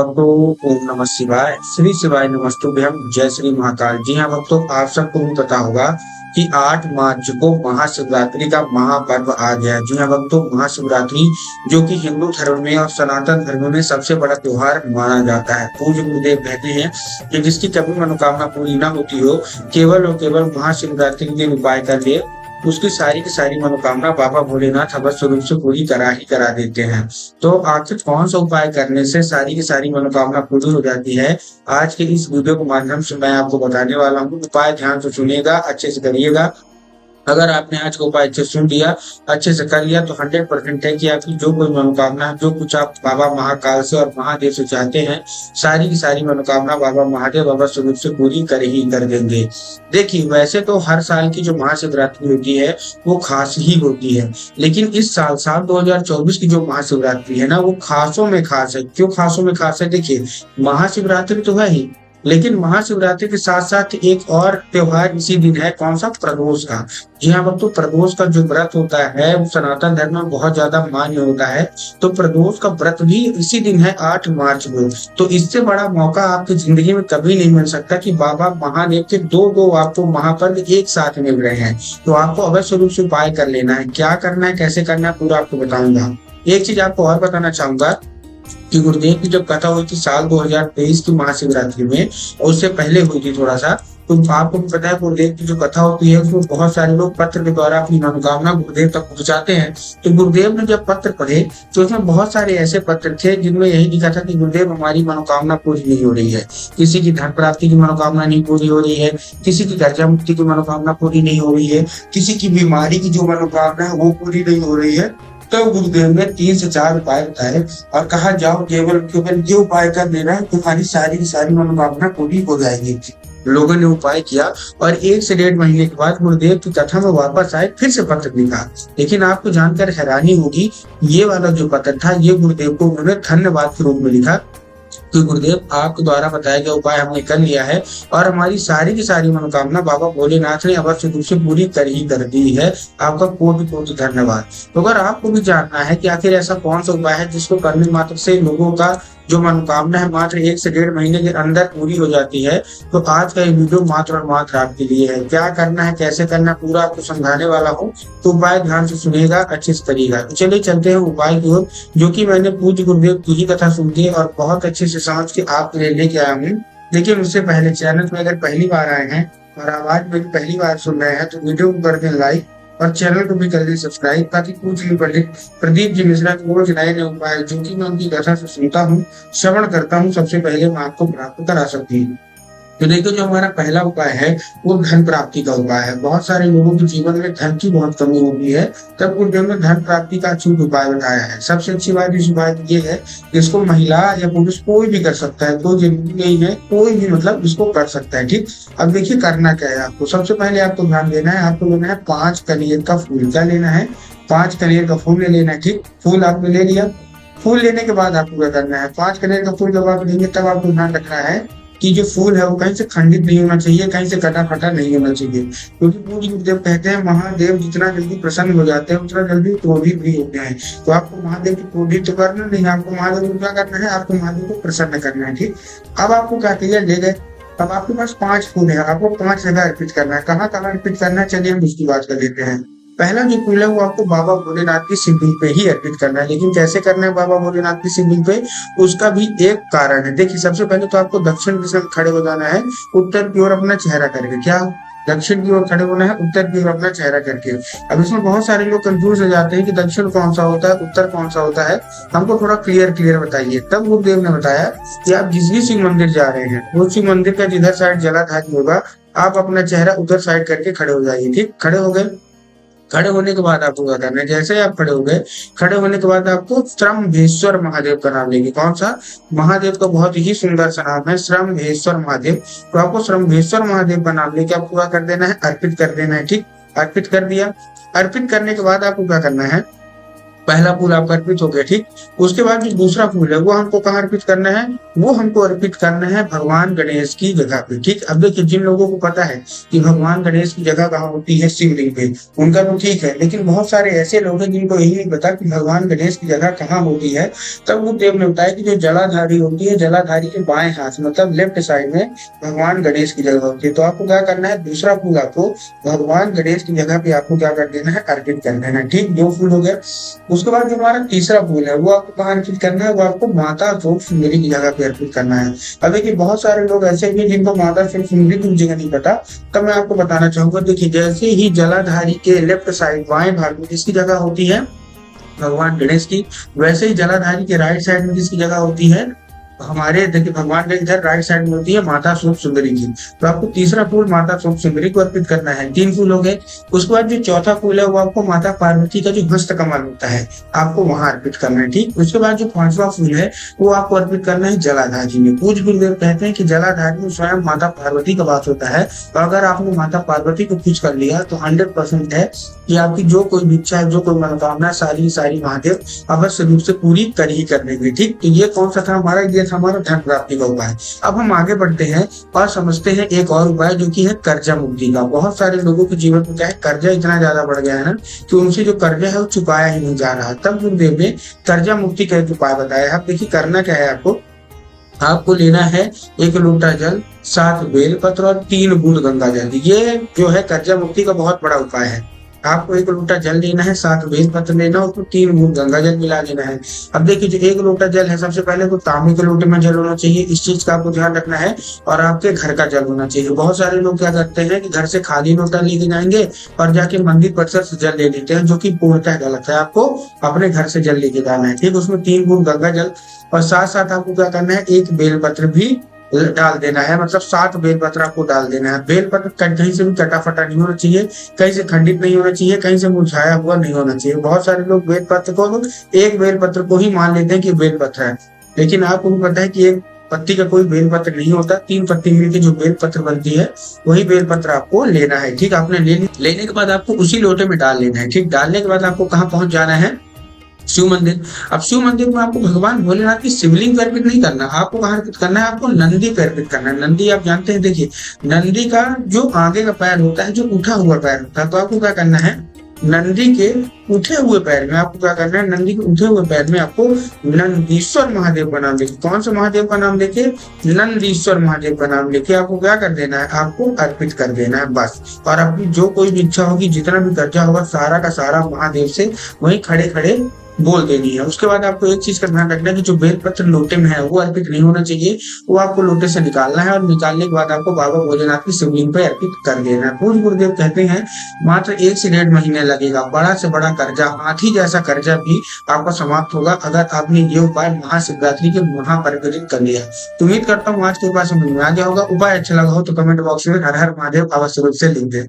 भक्तों, ओम नमः शिवाय। श्री शिवाय नमस्तुभ्यम। जय श्री महाकाल। जी हाँ भक्तों, आप सबको भी पता होगा कि 8 मार्च को महाशिवरात्रि का महापर्व आ गया है। जी हाँ भक्तों, महाशिवरात्रि जो कि हिंदू धर्म में और सनातन धर्म में सबसे बड़ा त्योहार माना जाता है। पूज्य गुरुदेव कहते हैं कि जिसकी कभी मनोकामना पूरी न होती हो, केवल और केवल महाशिवरात्रि के दिन उपाय कर ले, उसकी सारी की सारी मनोकामना बाबा भोलेनाथ अवश्य रूप से पूरी करा देते हैं। तो आखिर कौन सा उपाय करने से सारी की सारी मनोकामना पूरी हो जाती है, आज के इस वीडियो के माध्यम से मैं आपको बताने वाला हूँ। उपाय ध्यान से सुनिएगा, अच्छे से करिएगा। अगर आपने आज का उपाय अच्छे से सुन लिया, अच्छे से कर लिया, तो 100% है कि आपकी जो कोई मनोकामना, जो कुछ आप बाबा महाकाल से और महादेव से चाहते हैं, सारी की सारी मनोकामना बाबा महादेव अवश्य रूप से पूरी कर देंगे। देखिए, वैसे तो हर साल की जो महाशिवरात्रि होती है वो खास ही होती है, लेकिन इस साल 2024 की जो महाशिवरात्रि है ना, वो खासों में खास है। क्यों खासों में खास है? देखिए, महाशिवरात्रि तो है ही, लेकिन महाशिवरात्रि के साथ साथ एक और त्योहार इसी दिन है। कौन सा? प्रदोष का। जी हाँ भक्तों, प्रदोष का जो व्रत होता है वो सनातन धर्म में बहुत ज्यादा मान्य होता है। तो प्रदोष का व्रत भी इसी दिन है, 8 मार्च को। तो इससे बड़ा मौका आपकी जिंदगी में कभी नहीं मिल सकता कि बाबा महादेव के दो आपको महापर्व एक साथ मिल रहे हैं। तो आपको अवश्य रूप से उपाय कर लेना है। क्या करना है, कैसे करना है, पूरा आपको बताऊंगा। एक चीज आपको और बताना चाहूंगा कि गुरुदेव की जब कथा हुई थी साल 2023 की महाशिवरात्रि में, और उससे पहले हुई थी थोड़ा सा, तो आपको भी पता है गुरुदेव की जो कथा होती है उसमें बहुत सारे लोग पत्र के द्वारा अपनी मनोकामना गुरुदेव तक पहुंचाते हैं। तो गुरुदेव ने जब पत्र पढ़े तो उसमें बहुत सारे ऐसे पत्र थे जिनमें यही लिखा था कि गुरुदेव हमारी मनोकामना पूरी नहीं हो रही है। किसी की धन प्राप्ति की मनोकामना नहीं पूरी हो रही है, किसी की कर्जा मुक्ति की मनोकामना पूरी नहीं हो रही है, किसी की बीमारी की जो मनोकामना है वो पूरी नहीं हो रही है। तो गुरुदेव ने 3 से 4 उपाय बताए और कहा, जाओ केवल ये उपाय कर लेना है, तुम्हारी सारी की सारी मनोकामना पूरी हो जाएगी। लोगों ने उपाय किया और 1 से 1.5 महीने के बाद गुरुदेव की कथा में वापस आए, फिर से पत्र लिखा। लेकिन आपको जानकर हैरानी होगी, ये वाला जो पत्र था ये गुरुदेव को उन्होंने धन्यवाद के रूप में लिखा कि गुरुदेव, आपके द्वारा बताया गया उपाय हमने कर लिया है और हमारी सारी की सारी मनोकामना बाबा भोलेनाथ ने अवश्य रूप से पूरी कर दी है। आपका कोटि धन्यवाद। तो अगर आपको भी जानना है कि आखिर ऐसा कौन सा उपाय है जिसको करने मात्र से लोगों का जो मनोकामना है मात्र 1 से 1.5 महीने के अंदर पूरी हो जाती है, तो आज का ये वीडियो मात्र और मात्र आपके लिए है। क्या करना है, कैसे करना है, पूरा आपको समझाने वाला हूँ। तो उपाय ध्यान से सुनिएगा, अच्छे से करिएगा। तो चलिए चलते हैं उपाय की ओर, जो कि मैंने पूज्य गुरुदेव की ही कथा सुन के और बहुत अच्छे से समझ के आपके लिए लेके आया हूँ। लेकिन उससे पहले चैनल में अगर पहली बार आए हैं और आवाज मेरी पहली बार सुन रहे हैं तो वीडियो को कर दें लाइक और चैनल को भी कर दें सब्सक्राइब, ताकि पूज्य पंडित प्रदीप जी मिश्रा के रोज नए उपाय जो कि मैं उनकी कथा से सुनता हूँ, श्रवण करता हूँ, सबसे पहले मैं आपको प्राप्त करा सकती हूँ। तो देखो, जो हमारा पहला उपाय है वो धन प्राप्ति का उपाय है। बहुत सारे लोगों के जीवन में धन की बहुत कमी होती है, तब गुरुदेव ने धन प्राप्ति का अचूक उपाय बताया है। सबसे अच्छी बात इस उपाय की ये है कि इसको महिला या पुरुष कोई भी कर सकता है, कोई जरूरी नहीं है, कोई भी मतलब इसको कर सकता है। ठीक, अब देखिए करना क्या है आपको। सबसे पहले आपको ध्यान देना है, आपको लेना है 5 कनेर का फूल। क्या लेना है? 5 कनेर का फूल लेना है। ठीक, फूल आपने ले लिया। फूल लेने के बाद आपको क्या करना है? 5 कनेर का फूल जब आप लेंगे तब आपको ध्यान रखना है कि जो फूल है वो कहीं से खंडित नहीं होना चाहिए, कहीं से कटा फटा नहीं होना चाहिए। क्योंकि पूज्य गुरुदेव कहते हैं महादेव जितना जल्दी प्रसन्न हो जाते हैं उतना जल्दी क्रोधित भी होते हैं। तो आपको महादेव की क्रोधित तो करना नहीं, आपको महादेव को क्या करना है? आपको महादेव को प्रसन्न करना है। ठीक, अब आपको क्या किया, ले गए। अब आपके पास 5 फूल है, आपको 5 जगह अर्पित करना है। कहाँ कहाँ अर्पित करना है, चलिए हम उसकी बात कर लेते हैं। पहला जो फूल है वो आपको बाबा भोलेनाथ की शिवलिंग पे ही अर्पित करना है। लेकिन कैसे करना है बाबा भोलेनाथ की शिवलिंग पे, उसका भी एक कारण है। देखिए, सबसे पहले तो आपको दक्षिण दिशा में खड़े हो जाना है, उत्तर की ओर अपना चेहरा करके। क्या? दक्षिण की ओर खड़े होना है, उत्तर की ओर अपना चेहरा करके। अब इसमें बहुत सारे लोग कंफ्यूज हो जाते हैं कि दक्षिण कौन सा होता है, उत्तर कौन सा होता है। हमको थोड़ा क्लियर बताइए। तब गुरुदेव ने बताया कि आप जिस भी शिव मंदिर जा रहे हैं, वो शिव मंदिर का जिधर साइड जलाधारी होगा, आप अपना चेहरा उधर साइड करके खड़े हो जाइए। ठीक, खड़े हो गए। खड़े होने के बाद आपको क्या करना है? जैसे आप खड़े हो गए, खड़े होने के बाद आपको श्रम्भेश्वर महादेव का नाम लेंगे। कौन सा? महादेव का बहुत ही सुंदर सा नाम है, श्रम्भेश्वर महादेव। तो आपको श्रम्भेश्वर महादेव का नाम लेके आपको क्या कर देना है? अर्पित कर देना है। ठीक, अर्पित कर दिया। अर्पित करने के बाद आपको क्या करना है? पहला फूल आपका अर्पित हो गया। ठीक, उसके बाद जो दूसरा फूल है वो हमको कहाँ अर्पित करना है? वो हमको अर्पित करना है भगवान गणेश की जगह पे। ठीक, अब देखिए जिन लोगों को पता है कि भगवान गणेश की जगह कहाँ होती है, शिवलिंग पे, उनका तो ठीक है, लेकिन बहुत सारे ऐसे लोग हैं जिनको यही नहीं पता कि भगवान गणेश की जगह कहाँ होती है। तब वो देव ने बताया कि जो जलाधारी होती है, जलाधारी के बाएं हाथ मतलब लेफ्ट साइड में भगवान गणेश की जगह होती है। तो आपको क्या करना है, दूसरा फूल आपको भगवान गणेश की जगह पे आपको क्या कर देना है, अर्पित कर देना है। ठीक, 2 फूल हो गए। उसके बाद जो हमारा तीसरा फूल है वो आपको कहाँ अर्पित करना है, वो आपको माता चौक सुंदरी की जगह पे अर्पित करना है। अब देखिए बहुत सारे लोग ऐसे भी जिनको माता चौक सुंदरी की जगह नहीं पता, तब मैं आपको बताना चाहूंगा। देखिए जैसे ही जलाधारी के लेफ्ट साइड बाएं भाग में जिसकी जगह होती है भगवान गणेश की, वैसे ही जलाधारी के राइट साइड में जिसकी जगह होती है हमारे, देखिए भगवान के इधर राइट साइड में होती है माता स्वरूप सुंदरी की। तो आपको तीसरा फूल माता स्वरूप सुंदरी को अर्पित करना है। 3 फूल हो गए। उसके बाद जो चौथा फूल है वो आपको माता पार्वती का जो हस्त कमल होता है आपको वहां अर्पित करना है। ठीक, उसके बाद जो 5वां फूल है वो आपको अर्पित करना है जलाधारी में। पूज्य गुरुदेव कहते हैं कि जलाधारी में स्वयं माता पार्वती का वास होता है, तो अगर आपने माता पार्वती को खुश कर लिया तो 100% है कि आपकी जो कोई भी इच्छा है, जो कोई मनोकामना सारी सारी महादेव अवश्य रूप से पूरी कर ही कर देंगे। ठीक, तो ये कौन सा था हमारा, ये हमारा धन प्राप्ति का उपाय। अब हम आगे बढ़ते हैं और समझते हैं एक और उपाय जो कि है कर्जा मुक्ति का। बहुत सारे लोगों के जीवन में क्या है, कर्जा इतना ज्यादा बढ़ गया है ना कि उनसे जो कर्जा है वो चुकाया ही नहीं जा रहा। तब गुरुदेव ने कर्जा मुक्ति का एक उपाय बताया। अब देखिए करना क्या है, आपको लेना है 1 लोटा जल, 7 बेलपत्र और 3 बूंद गंगा जल। ये जो है कर्जा मुक्ति का बहुत बड़ा उपाय है। आपको 1 लोटा जल लेना है, 7 बेलपत्र लेना है, उसको 3 बूंद गंगा जल मिला देना है। अब देखिए जो 1 लोटा जल है, सबसे पहले तो तांबे के लोटे में जल होना चाहिए, इस चीज का आपको ध्यान रखना है। और आपके घर का जल होना चाहिए। बहुत सारे लोग क्या करते हैं कि घर से खाली लोटा लेके जाएंगे और जाके मंदिर परिसर से जल ले लेते हैं, जो कि पूर्णतः गलत है। आपको अपने घर से जल लेके जाना है। ठीक, उसमें 3 बूंद गंगा जल और साथ साथ आपको क्या करना है, 1 बेलपत्र भी डाल देना है। मतलब 7 बेलपत्र आपको डाल देना है। बेलपत्र कहीं से भी कटा फटा नहीं होना चाहिए, कहीं से खंडित नहीं होना चाहिए, कहीं से मुरझाया हुआ नहीं होना चाहिए। बहुत सारे लोग बेलपत्र को, एक बेलपत्र को ही मान लेते हैं कि बेलपत्र है, लेकिन आपको भी पता है कि एक पत्ती का कोई बेलपत्र नहीं होता। 3 पत्ती मिलकर जो बेलपत्र बनती है वही बेलपत्र आपको लेना है। ठीक, आपने लेने के बाद आपको उसी लोटे में डाल लेना है। ठीक, डालने के बाद आपको कहाँ पहुंच जाना है, शिव मंदिर। अब शिव मंदिर में आपको भगवान भोलेनाथ की शिवलिंग पे अर्पित नहीं करना, आपको कहाँ अर्पित करना है, आपको नंदी पे अर्पित करना है। नंदी आप जानते हैं, देखिए नंदी का जो आगे का पैर होता है, जो उठा हुआ पैर होता है, तो आपको क्या करना है, नंदी के उठे हुए पैर में आपको क्या करना है, नंदी के उठे हुए पैर में आपको नंदीश्वर महादेव का नाम लेके, कौन सा महादेव का नाम लेके, नंदीश्वर महादेव का नाम लेके आपको क्या कर देना है, आपको अर्पित कर देना है बस। और अपनी जो कोई भी इच्छा होगी, जितना भी कर्जा होगा, सारा का सारा महादेव से वही खड़े खड़े बोल देनी है। उसके बाद आपको एक चीज का ध्यान रखना है कि जो बेलपत्र लोटे में है वो अर्पित नहीं होना चाहिए, वो आपको लोटे से निकालना है और निकालने के बाद आपको बाबा भोलेनाथ की शिवलिंग पे अर्पित कर देना है। पूज्य गुरुदेव कहते हैं मात्र 1 से 1.5 महीने लगेगा, बड़ा से बड़ा कर्जा, हाथी जैसा कर्जा भी आपका समाप्त होगा अगर आपने ये उपाय महाशिवरात्रि के महापर्वदिन कर लिया। तो उम्मीद करता हूँ आज के उपाय समझ में आ गया होगा। उपाय अच्छा लगा हो तो कमेंट बॉक्स में हर हर महादेव अवश्य रूप से लिख दे।